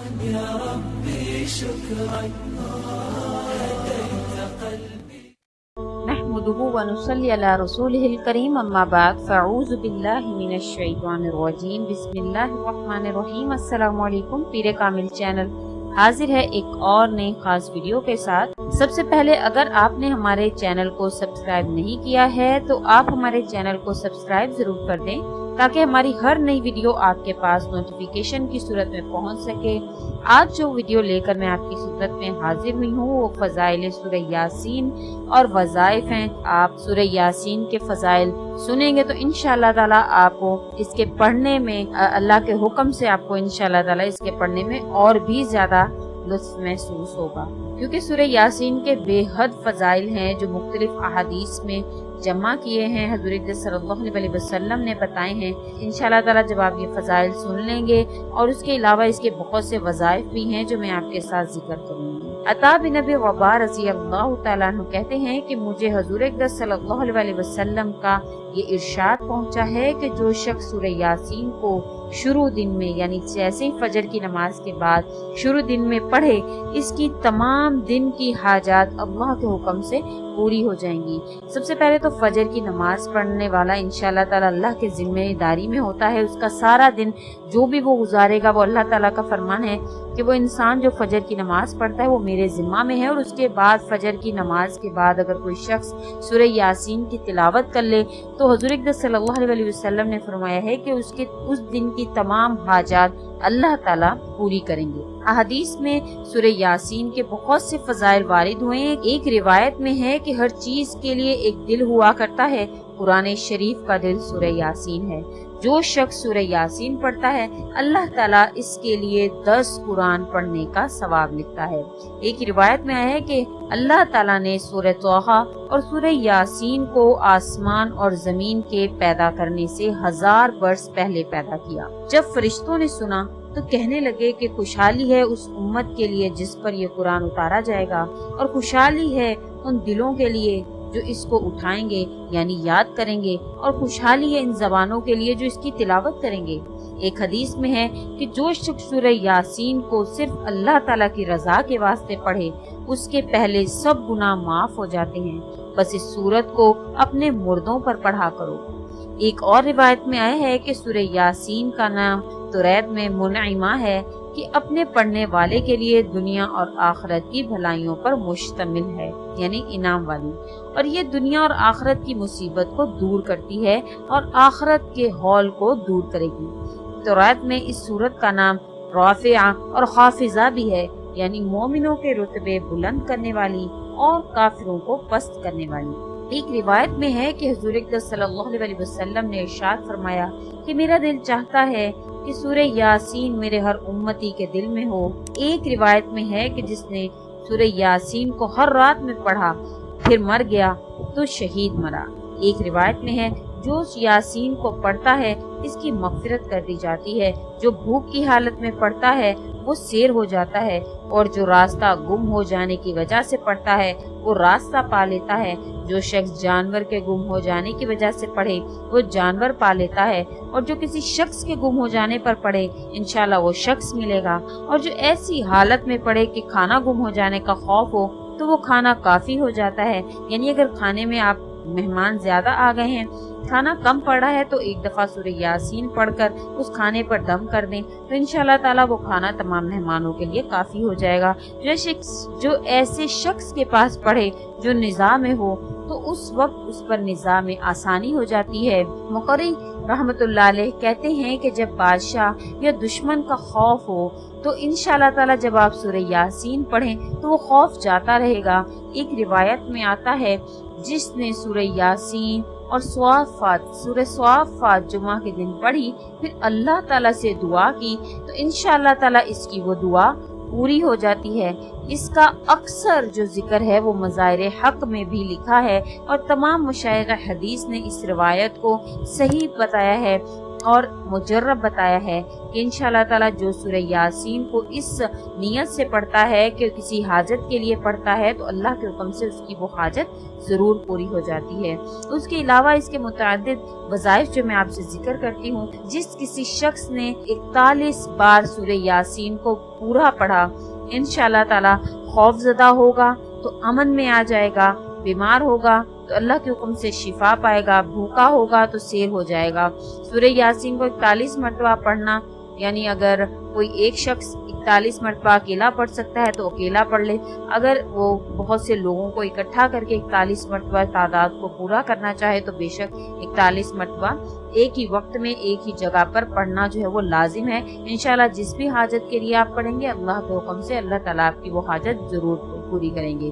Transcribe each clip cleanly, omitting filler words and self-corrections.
نحمده ونصلي على رسوله الكريم اما بعد فاعوذ باللہ من الشیطان الرجیم بسم اللہ الرحمن الرحیم۔ السلام علیکم۔ پیر کامل چینل حاضر ہے ایک اور نئی خاص ویڈیو کے ساتھ۔ سب سے پہلے اگر آپ نے ہمارے چینل کو سبسکرائب نہیں کیا ہے تو آپ ہمارے چینل کو سبسکرائب ضرور کر دیں تاکہ ہماری ہر نئی ویڈیو آپ کے پاس نوٹیفیکیشن کی صورت میں پہنچ سکے۔ آج جو ویڈیو لے کر میں آپ کی خدمت میں حاضر ہوئی ہوں وہ فضائل سورہ یاسین اور وظائف ہیں۔ آپ سورہ یاسین کے فضائل سنیں گے تو انشاءاللہ تعالی آپ کو اس کے پڑھنے میں اللہ کے حکم سے آپ کو انشاءاللہ تعالی اس کے پڑھنے میں اور بھی زیادہ لطف محسوس ہوگا، کیونکہ سورہ یاسین کے بے حد فضائل ہیں جو مختلف احادیث میں جمع کیے ہیں، حضور صلی اللہ علیہ وسلم نے بتائے ہیں۔ انشاءاللہ تعالی جب آپ یہ فضائل سن لیں گے اور اس کے علاوہ اس کے بہت سے وظائف بھی ہیں جو میں آپ کے ساتھ ذکر کروں گی۔ عطا بن ابی رباح رضی اللہ تعالیٰ عنہ کہتے ہیں کہ مجھے حضور صلی اللہ علیہ وسلم کا یہ ارشاد پہنچا ہے کہ جو شخص سورہ یاسین کو شروع دن میں یعنی جیسے ہی فجر کی نماز کے بعد شروع دن میں پڑھے، اس کی تمام دن کی حاجات اللہ کے حکم سے پوری ہو جائیں گی۔ سب سے پہلے تو فجر کی نماز پڑھنے والا انشاءاللہ تعالی اللہ کے ذمہ داری میں ہوتا ہے، اس کا سارا دن جو بھی وہ گزارے گا وہ اللہ تعالیٰ کا فرمان ہے کہ وہ انسان جو فجر کی نماز پڑھتا ہے وہ میرے ذمہ میں ہے، اور اس کے بعد فجر کی نماز کے بعد اگر کوئی شخص سورہ یاسین کی تلاوت کر لے تو حضور صلی اللہ علیہ وسلم نے فرمایا ہے کہ اس دن کی تمام حاجات اللہ تعالیٰ پوری کریں گے۔ احادیث میں سورہ یاسین کے بہت سے فضائل وارد ہوئے ہیں۔ ایک روایت میں ہے کہ ہر چیز کے لیے ایک دل ہوا کرتا ہے، قرآن شریف کا دل سورہ یاسین ہے۔ جو شخص سورہ یاسین پڑھتا ہے اللہ تعالیٰ اس کے لیے 10 قرآن پڑھنے کا ثواب لکھتا ہے۔ ایک روایت میں آیا ہے کہ اللہ تعالیٰ نے سورہ طٰہٰ اور سورہ یاسین کو آسمان اور زمین کے پیدا کرنے سے 1000 برس پہلے پیدا کیا۔ جب فرشتوں نے سنا تو کہنے لگے کہ خوشحالی ہے اس امت کے لیے جس پر یہ قرآن اتارا جائے گا، اور خوشحالی ہے ان دلوں کے لیے جو اس کو اٹھائیں گے یعنی یاد کریں گے، اور خوشحالی ہے ان زبانوں کے لیے جو اس کی تلاوت کریں گے۔ ایک حدیث میں ہے کہ جو شخص سورہ یاسین کو صرف اللہ تعالیٰ کی رضا کے واسطے پڑھے اس کے پہلے سب گناہ معاف ہو جاتے ہیں، بس اس سورت کو اپنے مردوں پر پڑھا کرو۔ ایک اور روایت میں آیا ہے کہ سورہ یاسین کا نام توریت میں منعمہ ہے کہ اپنے پڑھنے والے کے لیے دنیا اور آخرت کی بھلائیوں پر مشتمل ہے، یعنی انعام والی، اور یہ دنیا اور آخرت کی مصیبت کو دور کرتی ہے اور آخرت کے ہول کو دور کرے گی۔ توریت میں اس سورت کا نام رافعہ اور خافضہ بھی ہے، یعنی مومنوں کے رتبے بلند کرنے والی اور کافروں کو پست کرنے والی۔ ایک روایت میں ہے کہ حضور صلی اللہ علیہ وسلم نے ارشاد فرمایا کہ میرا دل چاہتا ہے کہ سورہ یاسین میرے ہر امتی کے دل میں ہو۔ ایک روایت میں ہے کہ جس نے سورہ یاسین کو ہر رات میں پڑھا پھر مر گیا تو شہید مرا۔ ایک روایت میں ہے جو یاسین کو پڑھتا ہے اس کی مغفرت کر دی جاتی ہے، جو بھوک کی حالت میں پڑھتا ہے وہ سیر ہو جاتا ہے، اور جو راستہ گم ہو جانے کی وجہ سے پڑھتا ہے وہ راستہ پا لیتا ہے۔ جو شخص جانور کے گم ہو جانے کی وجہ سے پڑھے وہ جانور پا لیتا ہے، اور جو کسی شخص کے گم ہو جانے پر پڑھے انشاءاللہ وہ شخص ملے گا، اور جو ایسی حالت میں پڑھے کہ کھانا گم ہو جانے کا خوف ہو تو وہ کھانا کافی ہو جاتا ہے۔ یعنی اگر کھانے میں آپ مہمان زیادہ آ گئے ہیں، کھانا کم پڑ رہا ہے تو ایک دفعہ سورہ یاسین پڑھ کر اس کھانے پر دم کر دیں تو انشاءاللہ تعالیٰ وہ کھانا تمام مہمانوں کے لیے کافی ہو جائے گا۔ جو ایسے شخص کے پاس پڑھے جو نظام میں ہو تو اس وقت اس پر نظام میں آسانی ہو جاتی ہے۔ مقری رحمت اللہ علیہ کہتے ہیں کہ جب بادشاہ یا دشمن کا خوف ہو تو انشاءاللہ تعالی جب آپ سورہ یاسین پڑھیں تو وہ خوف جاتا رہے گا۔ ایک روایت میں آتا ہے جس نے سورہ یاسین اور سورہ صافات جمعہ کے دن پڑھی پھر اللہ تعالیٰ سے دعا کی تو انشاءاللہ تعالیٰ اس کی وہ دعا پوری ہو جاتی ہے۔ اس کا اکثر جو ذکر ہے وہ مظاہر حق میں بھی لکھا ہے، اور تمام مشائخ حدیث نے اس روایت کو صحیح بتایا ہے۔ اور مجرب بتایا ہے کہ انشاءاللہ تعالی جو سورہ یاسین کو اس نیت سے پڑھتا ہے کہ کسی حاجت کے لیے پڑھتا ہے تو اللہ کے حکم سے اس کی وہ حاجت ضرور پوری ہو جاتی ہے۔ اس کے علاوہ اس کے متعدد وظائف جو میں آپ سے ذکر کرتی ہوں، جس کسی شخص نے 41 بار سورہ یاسین کو پورا پڑھا، انشاءاللہ تعالی خوف زدہ ہوگا تو امن میں آ جائے گا، بیمار ہوگا تو اللہ کے حکم سے شفا پائے گا، بھوکا ہوگا تو سیر ہو جائے گا۔ سورہ یاسین کو 41 مرتبہ پڑھنا، یعنی اگر کوئی ایک شخص 41 مرتبہ اکیلا پڑھ سکتا ہے تو اکیلا پڑھ لے، اگر وہ بہت سے لوگوں کو اکٹھا کر کے 41 مرتبہ تعداد کو پورا کرنا چاہے تو بے شک 41 مرتبہ ایک ہی وقت میں ایک ہی جگہ پر پڑھنا جو ہے وہ لازم ہے۔ انشاءاللہ جس بھی حاجت کے لیے آپ پڑھیں گے اللہ کے حکم سے اللہ تعالیٰ آپ کی وہ حاجت ضرور پوری کریں گے۔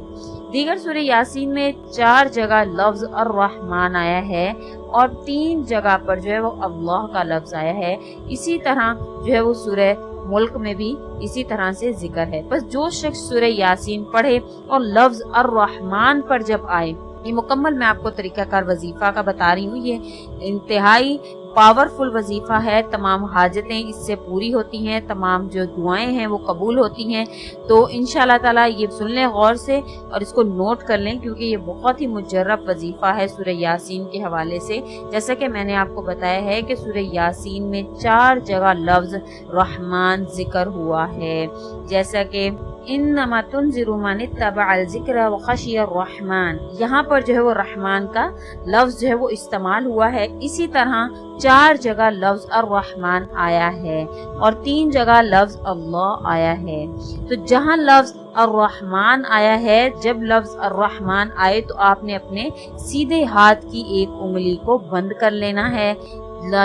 دیگر سورہ یاسین میں 4 جگہ لفظ الرحمن آیا ہے اور 3 جگہ پر جو ہے وہ اللہ کا لفظ آیا ہے۔ اسی طرح جو ہے وہ سورہ ملک میں بھی اسی طرح سے ذکر ہے۔ بس جو شخص سورہ یاسین پڑھے اور لفظ الرحمن پر جب آئے، یہ مکمل میں آپ کو طریقہ کار وظیفہ کا بتا رہی ہوں، یہ انتہائی پاورفل وظیفہ ہے، تمام حاجتیں اس سے پوری ہوتی ہیں، تمام جو دعائیں ہیں وہ قبول ہوتی ہیں۔ تو انشاءاللہ تعالیٰ یہ سن لیں غور سے اور اس کو نوٹ کر لیں، کیونکہ یہ بہت ہی مجرب وظیفہ ہے سورہ یاسین کے حوالے سے۔ جیسا کہ میں نے آپ کو بتایا ہے کہ سورہ یاسین میں 4 جگہ لفظ رحمان ذکر ہوا ہے، جیسا کہ انما تنذر من اتبع الذکر وخشی الرحمن، یہاں پر جو ہے وہ رحمان کا لفظ جو ہے وہ استعمال ہوا ہے۔ اسی طرح 4 جگہ لفظ الرحمن آیا ہے اور 3 جگہ لفظ اللہ آیا ہے۔ تو جہاں لفظ الرحمن آیا ہے، جب لفظ الرحمن آئے تو آپ نے اپنے سیدھے ہاتھ کی ایک انگلی کو بند کر لینا ہے۔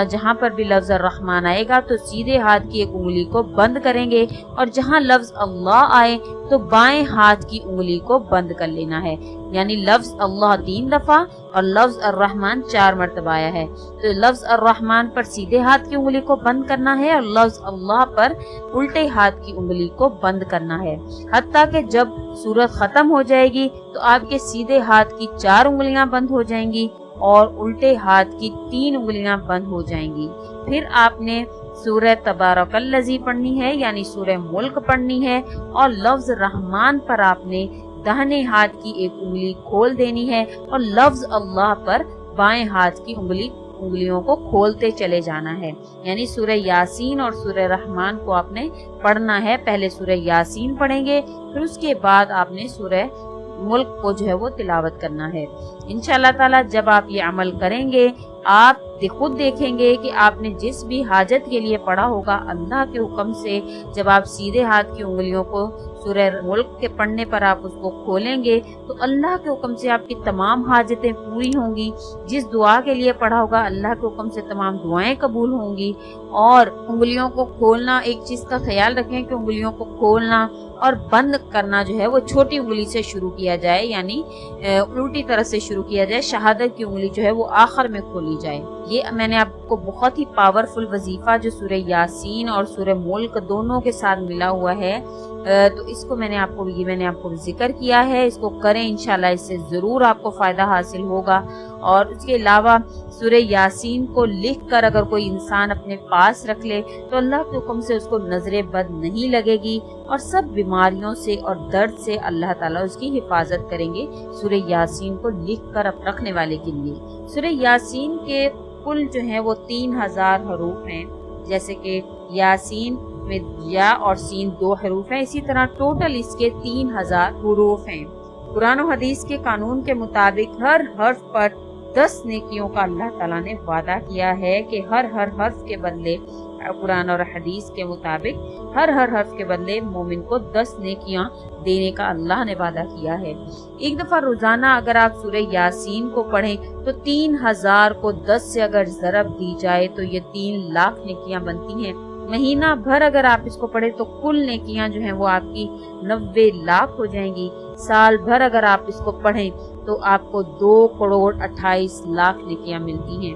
جہاں پر بھی لفظ الرحمن آئے گا تو سیدھے ہاتھ کی ایک انگلی کو بند کریں گے، اور جہاں لفظ اللہ آئے تو بائیں ہاتھ کی انگلی کو بند کر لینا ہے۔ یعنی لفظ اللہ 3 دفعہ اور لفظ الرحمن 4 مرتبہ آیا ہے، تو لفظ الرحمن پر سیدھے ہاتھ کی انگلی کو بند کرنا ہے اور لفظ اللہ پر الٹے ہاتھ کی انگلی کو بند کرنا ہے، حتیٰ کہ جب سورت ختم ہو جائے گی تو آپ کے سیدھے ہاتھ کی 4 انگلیاں بند ہو جائیں گی اور الٹے ہاتھ کی 3 انگلیاں بند ہو جائیں گی۔ پھر آپ نے سورہ تبارک الذی پڑھنی ہے، یعنی سورہ ملک پڑھنی ہے، اور لفظ رحمان پر آپ نے داہنے ہاتھ کی ایک انگلی کھول دینی ہے اور لفظ اللہ پر بائیں ہاتھ کی انگلیوں کو کھولتے چلے جانا ہے۔ یعنی سورہ یاسین اور سورہ رحمان کو آپ نے پڑھنا ہے، پہلے سورہ یاسین پڑھیں گے، پھر اس کے بعد آپ نے سورہ ملک کو جو ہے وہ تلاوت کرنا ہے۔ انشاءاللہ تعالی جب آپ یہ عمل کریں گے، آپ خود دیکھیں گے کہ آپ نے جس بھی حاجت کے لیے پڑھا ہوگا اللہ کے حکم سے، جب آپ سیدھے ہاتھ کی انگلیوں کو سورہ ملک کے پڑھنے پر آپ اس کو کھولیں گے تو اللہ کے حکم سے آپ کی تمام حاجتیں پوری ہوں گی۔ جس دعا کے لیے پڑھا ہوگا اللہ کے حکم سے تمام دعائیں قبول ہوں گی۔ اور انگلیوں کو کھولنا، ایک چیز کا خیال رکھیں کہ انگلیوں کو کھولنا اور بند کرنا جو ہے وہ چھوٹی انگلی سے شروع کیا جائے، یعنی الٹی طرح سے شروع کیا جائے، شہادت کی انگلی جو ہے وہ آخر میں کھولی جائے۔ یہ میں نے آپ کو بہت ہی پاورفل وظیفہ جو سورہ یاسین اور سورہ ملک دونوں کے ساتھ ملا ہوا ہے، تو اس کو میں نے آپ کو ذکر کیا ہے، اس کو کریں، انشاءاللہ اس سے ضرور آپ کو فائدہ حاصل ہوگا۔ اور اس کے علاوہ سورہ یاسین کو لکھ کر اگر کوئی انسان اپنے پاس رکھ لے تو اللہ کے حکم سے اس کو نظر بد نہیں لگے گی اور سب بیماریوں سے اور درد سے اللہ تعالیٰ اس کی حفاظت کریں گے، سورہ یاسین کو لکھ کر رکھنے والے کے لیے۔ سورہ یاسین کے کل جو ہیں وہ 3000 حروف ہیں، جیسے کہ یاسین میں یا اور سین 2 حروف ہیں، اسی طرح ٹوٹل اس کے 3000 حروف ہیں۔ قرآن و حدیث کے قانون کے مطابق ہر حرف پر 10 نیکیوں کا اللہ تعالیٰ نے وعدہ کیا ہے کہ ہر حرف کے بدلے، قرآن اور حدیث کے مطابق ہر حرف کے بدلے مومن کو 10 نیکیاں دینے کا اللہ نے وعدہ کیا ہے۔ ایک دفعہ روزانہ اگر آپ سورہ یاسین کو پڑھیں تو 3000 کو 10 سے اگر ضرب دی جائے تو یہ 3 لاکھ نیکیاں بنتی ہیں۔ مہینہ بھر اگر آپ اس کو پڑھیں تو کل نیکیاں جو ہیں وہ آپ کی 90 لاکھ ہو جائیں گی۔ سال بھر اگر آپ اس کو پڑھیں تو آپ کو 2 کروڑ 28 لاکھ نیکیاں ملتی ہیں۔